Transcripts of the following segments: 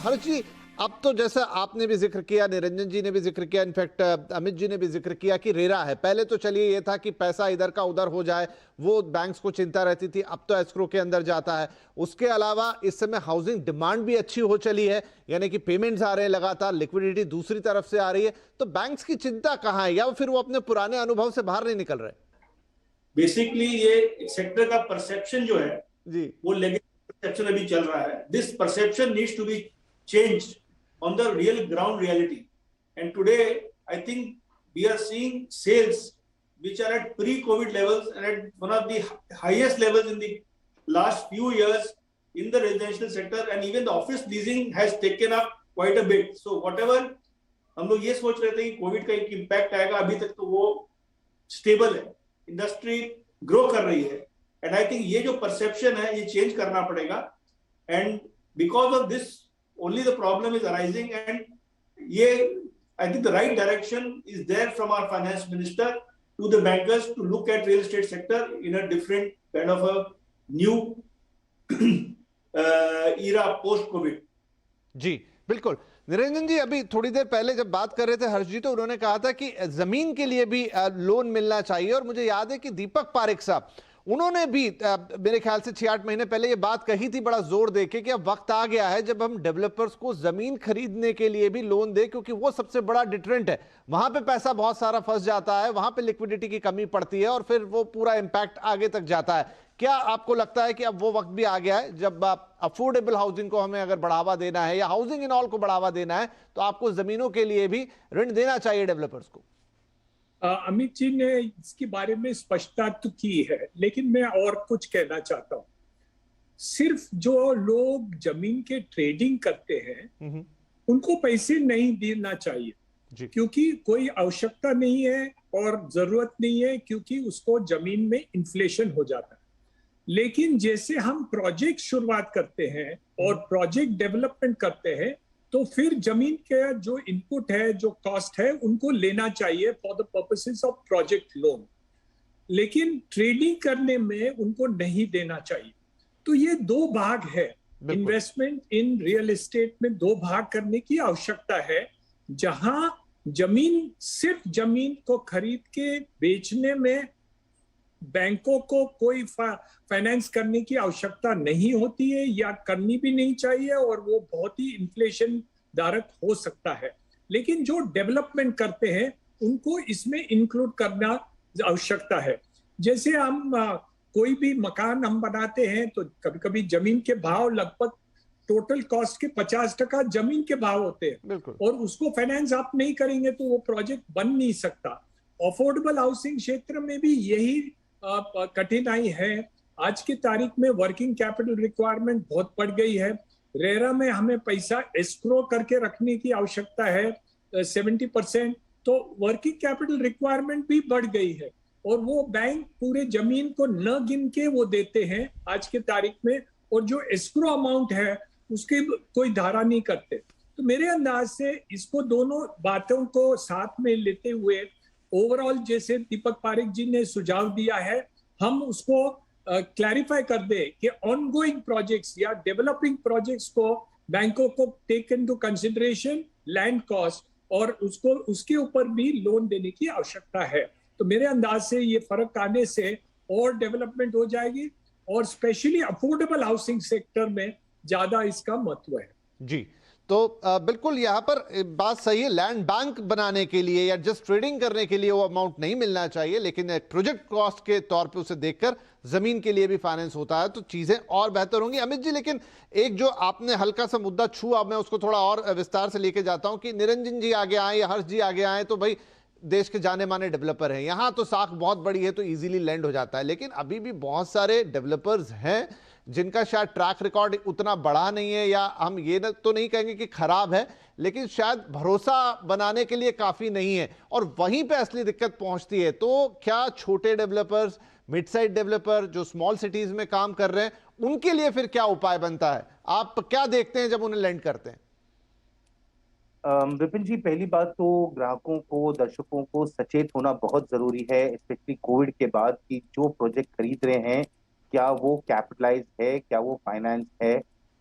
हर्ष जी, अब तो जैसा आपने भी जिक्र किया, निरंजन जी ने भी जिक्र किया, इनफैक्ट अमित जी ने भी जिक्र किया कि रेरा है। पहले तो चलिए ये था कि पैसा इधर का उधर हो जाए, वो बैंक्स को चिंता रहती थी, अब तो एस्क्रो के अंदर जाता है। उसके अलावा इस समय हाउसिंग डिमांड भी अच्छी हो चली है, यानी कि पेमेंट्स आ रहे हैं लगातार, लिक्विडिटी दूसरी तरफ से आ रही है, तो बैंक्स की चिंता कहाँ है, या फिर वो अपने पुराने अनुभव से बाहर नहीं निकल रहे? बेसिकली ये सेक्टर का परसेप्शन जो है जी, वो लेगेसी परसेप्शन अभी चल रहा है. This perception needs to be changed on the real ground reality. And today I think we are seeing sales which are at pre-COVID levels and at one of the highest levels in the last few years in the residential sector, and even the office leasing has taken up quite a bit. So whatever हम लोग ये सोच रहे थे कि Covid का एक impact आएगा, अभी तक तो वो स्टेबल है, इंडस्ट्री ग्रो कर रही है. एंड आई थिंक ये जो परसेप्शन है ये चेंज करना पड़ेगा. And because of this only the problem is arising. And ये I think the right direction is there from our finance minister to the bankers to look at real estate sector in a different kind of a new era post COVID. जी बिल्कुल. निरंजन जी, अभी थोड़ी देर पहले जब बात कर रहे थे हर्ष जी, तो उन्होंने कहा था कि जमीन के लिए भी लोन मिलना चाहिए, और मुझे याद है कि दीपक पारेख साहब, उन्होंने भी मेरे ख्याल से 6-8 महीने पहले ये बात कही थी बड़ा जोर देके कि अब वक्त आ गया है जब हम डेवलपर्स को जमीन खरीदने के लिए भी लोन दे, क्योंकि वो सबसे बड़ा डिटरेंट है. वहां पे पैसा बहुत सारा फंस जाता है, वहां पे लिक्विडिटी की कमी पड़ती है, और फिर वो पूरा इंपैक्ट आगे तक जाता है. क्या आपको लगता है कि अब वो वक्त भी आ गया है जब अफोर्डेबल हाउसिंग को हमें अगर बढ़ावा देना है, या हाउसिंग इन ऑल को बढ़ावा देना है, तो आपको जमीनों के लिए भी ऋण देना चाहिए डेवलपर्स को? अमित जी ने इसके बारे में स्पष्टता तो की है, लेकिन मैं और कुछ कहना चाहता हूं. सिर्फ जो लोग जमीन के ट्रेडिंग करते हैं उनको पैसे नहीं देना चाहिए जी. क्योंकि कोई आवश्यकता नहीं है और जरूरत नहीं है, क्योंकि उसको जमीन में इन्फ्लेशन हो जाता है. लेकिन जैसे हम प्रोजेक्ट शुरुआत करते हैं और प्रोजेक्ट डेवलपमेंट करते हैं, तो फिर जमीन के जो इनपुट है, जो कॉस्ट है, उनको लेना चाहिए for the purposes of project loan. लेकिन ट्रेडिंग करने में उनको नहीं देना चाहिए. तो ये दो भाग है. इन्वेस्टमेंट इन रियल एस्टेट में दो भाग करने की आवश्यकता है. जहां जमीन, सिर्फ जमीन को खरीद के बेचने में बैंकों को कोई फाइनेंस करने की आवश्यकता नहीं होती है, या करनी भी नहीं चाहिए, और वो बहुत ही इन्फ्लेशन धारक हो सकता है. लेकिन जो डेवलपमेंट करते हैं उनको इसमें इंक्लूड करना आवश्यकता है. जैसे हम कोई भी मकान हम बनाते हैं तो कभी कभी जमीन के भाव लगभग टोटल कॉस्ट के 50% जमीन के भाव होते हैं, और उसको फाइनेंस आप नहीं करेंगे तो वो प्रोजेक्ट बन नहीं सकता. अफोर्डेबल हाउसिंग क्षेत्र में भी यही कठिनाई है. आज की तारीख में वर्किंग कैपिटल रिक्वायरमेंट बहुत बढ़ गई है. रेरा में हमें पैसा एस्क्रो करके रखने की आवश्यकता है 70%. तो वर्किंग कैपिटल रिक्वायरमेंट भी बढ़ गई है, और वो बैंक पूरे जमीन को न गिन के वो देते हैं आज की तारीख में, और जो एस्क्रो अमाउंट है उसकी कोई धारा नहीं करते. तो मेरे अंदाज से इसको दोनों बातों को साथ में लेते हुए ओवरऑल, जैसे दीपक पारेख जी ने सुझाव दिया है, हम उसको क्लैरिफाई कर दे कि ऑनगोइंग प्रोजेक्ट्स या डेवलपिंग प्रोजेक्ट्स को बैंकों को take into consideration land cost, और उसको उसके ऊपर भी लोन देने की आवश्यकता है. तो मेरे अंदाज से ये फर्क आने से और डेवलपमेंट हो जाएगी, और स्पेशली अफोर्डेबल हाउसिंग सेक्टर में ज्यादा इसका महत्व है. जी, तो बिल्कुल यहाँ पर बात सही है. लैंड बैंक बनाने के लिए या जस्ट ट्रेडिंग करने के लिए वो अमाउंट नहीं मिलना चाहिए, लेकिन एक प्रोजेक्ट कॉस्ट के तौर पे उसे देखकर जमीन के लिए भी फाइनेंस होता है तो चीजें और बेहतर होंगी. अमित जी, लेकिन एक जो आपने हल्का सा मुद्दा छुआ, मैं उसको थोड़ा और विस्तार से लेके जाता हूं कि निरंजन जी आगे आए या हर्ष जी आगे आए, तो भाई देश के जाने माने डेवलपर हैं, यहाँ तो साख बहुत बड़ी है तो इजीली लैंड हो जाता है. लेकिन अभी भी बहुत सारे डेवलपर्स हैं जिनका शायद ट्रैक रिकॉर्ड उतना बड़ा नहीं है, या हम ये तो नहीं कहेंगे कि खराब है, लेकिन शायद भरोसा बनाने के लिए काफी नहीं है, और वहीं पे असली दिक्कत पहुंचती है. तो क्या छोटे डेवलपर्स, मिड साइज डेवलपर जो स्मॉल सिटीज में काम कर रहे हैं, उनके लिए फिर क्या उपाय बनता है? आप क्या देखते हैं जब उन्हें लैंड करते हैं? विपिन जी, पहली बात तो ग्राहकों को, दर्शकों को सचेत होना बहुत जरूरी है, स्पेशली कोविड के बाद, कि जो प्रोजेक्ट खरीद रहे हैं क्या वो कैपिटलाइज है, क्या वो फाइनेंस है.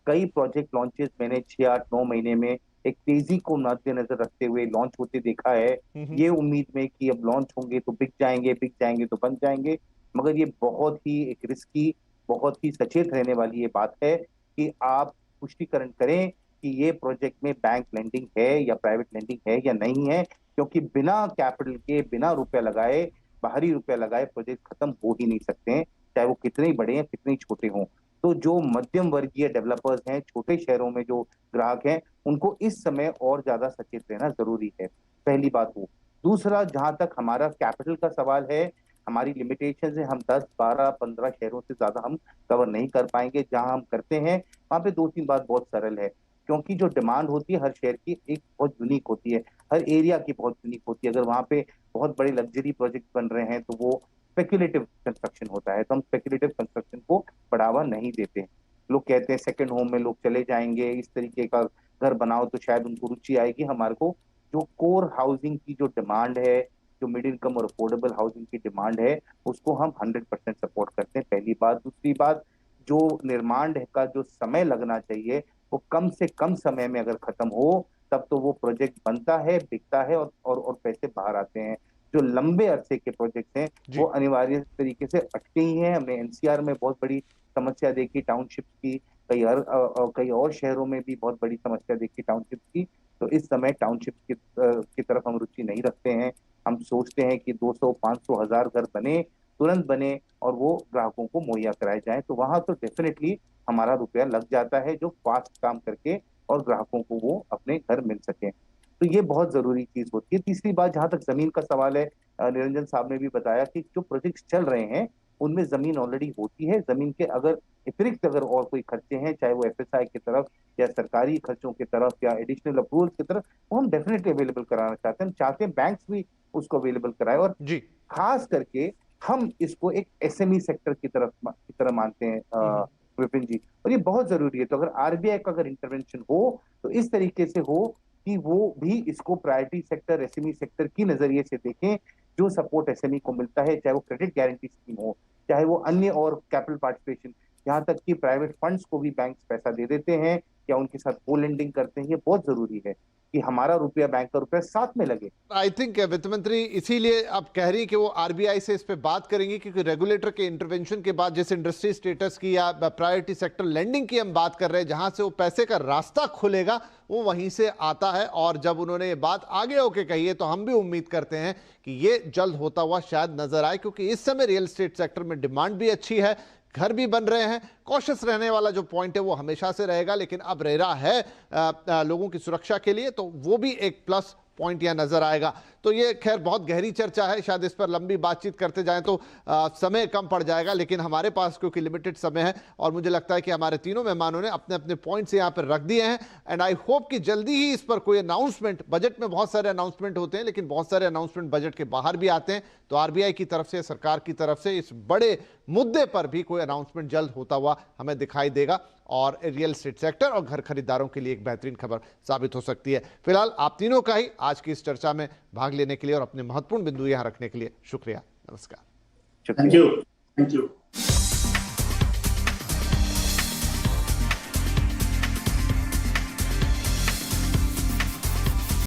कई प्रोजेक्ट लॉन्चेस मैंने 6-8-9 महीने में एक तेजी को मद्देनजर रखते हुए लॉन्च होते देखा है। ये उम्मीद में कि अब लॉन्च होंगे तो बिक जाएंगे तो बन जाएंगे, मगर ये बहुत ही एक रिस्की, बहुत ही सचेत रहने वाली ये बात है कि आप पुष्टिकरण करें कि ये प्रोजेक्ट में बैंक लेंडिंग है या प्राइवेट लेंडिंग है या नहीं है, क्योंकि बिना कैपिटल के, बिना रुपया लगाए, बाहरी रुपया लगाए प्रोजेक्ट खत्म हो ही नहीं सकते हैं, चाहे वो कितने ही बड़े हैं कितने ही छोटे हों। तो जो मध्यम वर्गीय डेवलपर्स हैं, छोटे शहरों में जो ग्राहक हैं, उनको इस समय और ज्यादा सचेत रहना जरूरी है। पहली बात वो। दूसरा, जहां तक हमारा कैपिटल का सवाल है, हमारी लिमिटेशन है, हम 10, 12, 15 शहरों से ज्यादा हम कवर नहीं कर पाएंगे। जहां हम करते हैं वहां पे 2-3 बात बहुत सरल है, क्योंकि जो डिमांड होती है हर शहर की एक बहुत यूनिक होती है, हर एरिया की बहुत यूनिक होती है। अगर वहां पे बहुत बड़े लग्जरी प्रोजेक्ट बन रहे हैं तो वो स्पेक्युलेटिव कंस्ट्रक्शन होता है, तो हम स्पेक्युलेटिव कंस्ट्रक्शन को बढ़ावा नहीं देते हैं। लोग कहते हैं सेकंड होम में लोग चले जाएंगे, इस तरीके का घर बनाओ तो शायद उनको रुचि आएगी। हमारे को जो कोर हाउसिंग की जो डिमांड है, जो मिड इनकम और अफोर्डेबल हाउसिंग की डिमांड है, उसको हम 100% सपोर्ट करते हैं, पहली बात। दूसरी बात, जो निर्माण का जो समय लगना चाहिए वो कम से कम समय में अगर खत्म हो तब तो वो प्रोजेक्ट बनता है, बिकता है और पैसे बाहर आते हैं। जो लंबे अरसे के प्रोजेक्ट हैं वो अनिवार्य तरीके से अटके ही हैं। हमने एनसीआर में बहुत बड़ी समस्या देखी टाउनशिप की, कई और शहरों में भी बहुत बड़ी समस्या देखी टाउनशिप की। तो इस समय टाउनशिप की तरफ हम रुचि नहीं रखते हैं। हम सोचते हैं कि 200, 500, 1000 घर बने, तुरंत बने और वो ग्राहकों को मुहैया कराए जाए, तो वहां तो डेफिनेटली हमारा रुपया लग जाता है, जो फास्ट काम करके और ग्राहकों को वो अपने घर मिल सके। तो ये बहुत जरूरी चीज होती है। तीसरी बात, जहां तक जमीन का सवाल है, निरंजन साहब ने भी बताया कि जो प्रोजेक्ट चल रहे हैं उनमें जमीन ऑलरेडी होती है। जमीन के अगर अतिरिक्त अगर और कोई खर्चे हैं, चाहे वो एफएसआई की तरफ या सरकारी खर्चों की तरफ या एडिशनल अप्रूवल की तरफ, वो हम डेफिनेटली अवेलेबल कराना चाहते हैं। हम चाहते हैं बैंक्स भी उसको अवेलेबल कराए, और जी खास करके हम इसको एक एसएमई सेक्टर की तरह मानते हैं विपिन जी, और ये बहुत जरूरी है। तो अगर आरबीआई का अगर इंटरवेंशन हो तो इस तरीके से हो कि वो भी इसको प्रायोरिटी सेक्टर, एसएमई सेक्टर की नजरिए से देखें। जो सपोर्ट एसएमई को मिलता है, चाहे वो क्रेडिट गारंटी स्कीम हो, चाहे वो अन्य और कैपिटल पार्टिसिपेशन, यहाँ तक कि प्राइवेट फंड्स को भी बैंक पैसा दे देते हैं या उनके साथ को लेंडिंग करते हैं। ये बहुत जरूरी है कि हमारा रुपया, बैंक का रुपया साथ में लगे। आई थिंक वित्त मंत्री इसीलिए आप कह रही हैं कि वो आरबीआई से इस पे बात करेंगे, क्योंकि रेगुलेटर के इंटरवेंशन के बाद जैसे इंडस्ट्री स्टेटस की या प्रायोरिटी सेक्टर लेंडिंग की हम बात कर रहे हैं, जहां से वो पैसे का रास्ता खुलेगा वो वहीं से आता है। और जब उन्होंने ये बात आगे होके कही है तो हम भी उम्मीद करते हैं कि ये जल्द होता हुआ शायद नजर आए, क्योंकि इस समय रियल एस्टेट सेक्टर में डिमांड भी अच्छी है, घर भी बन रहे हैं। कॉशियस रहने वाला जो पॉइंट है वो हमेशा से रहेगा, लेकिन अब रेरा है लोगों की सुरक्षा के लिए, तो वो भी एक प्लस पॉइंट यहां नजर आएगा। तो ये खैर बहुत गहरी चर्चा है, शायद इस पर लंबी बातचीत करते जाएं तो समय कम पड़ जाएगा, लेकिन हमारे पास क्योंकि लिमिटेड समय है और मुझे लगता है कि हमारे तीनों मेहमानों ने अपने अपने पॉइंट्स यहां पर रख दिए हैं। एंड आई होप कि जल्दी ही इस पर कोई अनाउंसमेंट, बजट में बहुत सारे अनाउंसमेंट होते हैं लेकिन बहुत सारे अनाउंसमेंट बजट के बाहर भी आते हैं, तो आरबीआई की तरफ से, सरकार की तरफ से इस बड़े मुद्दे पर भी कोई अनाउंसमेंट जल्द होता हुआ हमें दिखाई देगा और रियल एस्टेट सेक्टर और घर खरीदारों के लिए एक बेहतरीन खबर साबित हो सकती है। फिलहाल आप तीनों का ही आज की इस चर्चा में भाग लेने के लिए और अपने महत्वपूर्ण बिंदु यहां रखने के लिए शुक्रिया। नमस्कार। Thank you.